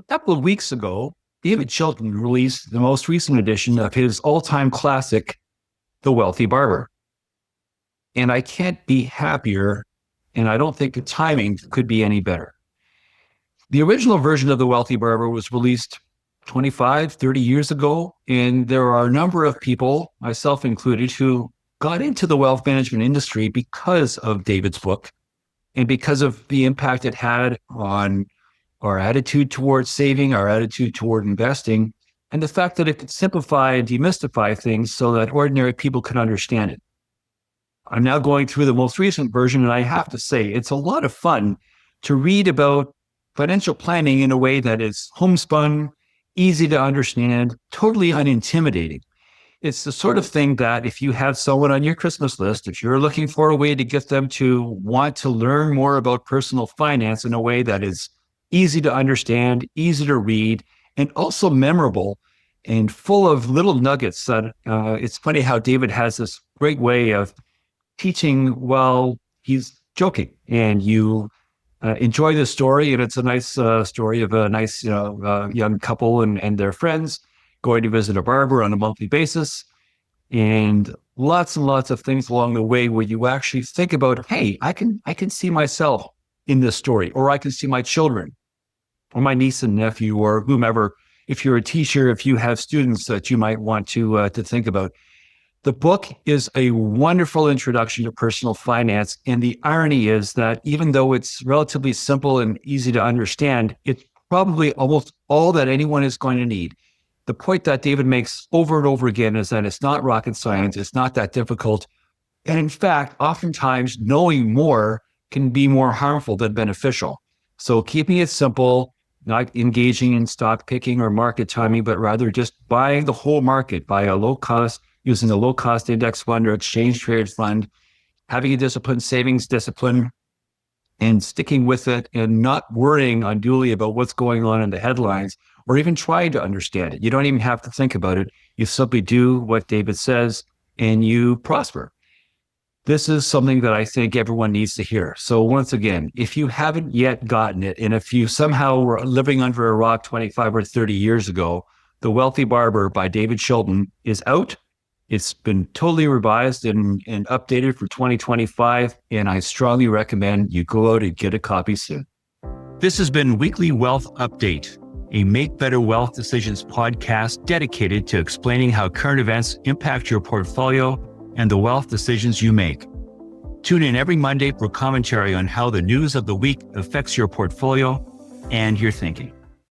couple of weeks ago, David Chilton released the most recent edition of his all-time classic, The Wealthy Barber. And I can't be happier, and I don't think the timing could be any better. The original version of The Wealthy Barber was released 25, 30 years ago, and there are a number of people, myself included, who got into the wealth management industry because of David's book and because of the impact it had on our attitude towards saving, our attitude toward investing, and the fact that it could simplify and demystify things so that ordinary people could understand it. I'm now going through the most recent version, and I have to say, it's a lot of fun to read about financial planning in a way that is homespun, easy to understand, totally unintimidating. It's the sort of thing that if you have someone on your Christmas list, if you're looking for a way to get them to want to learn more about personal finance in a way that is easy to understand, easy to read, and also memorable and full of little nuggets that it's funny how David has this great way of teaching while he's joking, and you enjoy the story. And it's a nice story of a nice young couple and their friends going to visit a barber on a monthly basis, and lots of things along the way where you actually think about, hey, I can see myself in this story, or I can see my children or my niece and nephew or whomever. If you're a teacher, if you have students that you might want to think about. The book is a wonderful introduction to personal finance. And the irony is that even though it's relatively simple and easy to understand, it's probably almost all that anyone is going to need. The point that David makes over and over again is that it's not rocket science. It's not that difficult. And in fact, oftentimes knowing more can be more harmful than beneficial. So keeping it simple, not engaging in stock picking or market timing, but rather just buying the whole market, using a low-cost index fund or exchange traded fund, having a disciplined savings discipline, and sticking with it and not worrying unduly about what's going on in the headlines or even trying to understand it. You don't even have to think about it. You simply do what David says and you prosper. This is something that I think everyone needs to hear. So once again, if you haven't yet gotten it, and if you somehow were living under a rock 25 or 30 years ago, The Wealthy Barber by David Chilton is out. It's been totally revised and updated for 2025, and I strongly recommend you go out and get a copy soon. This has been Weekly Wealth Update, a Make Better Wealth Decisions podcast dedicated to explaining how current events impact your portfolio and the wealth decisions you make. Tune in every Monday for commentary on how the news of the week affects your portfolio and your thinking.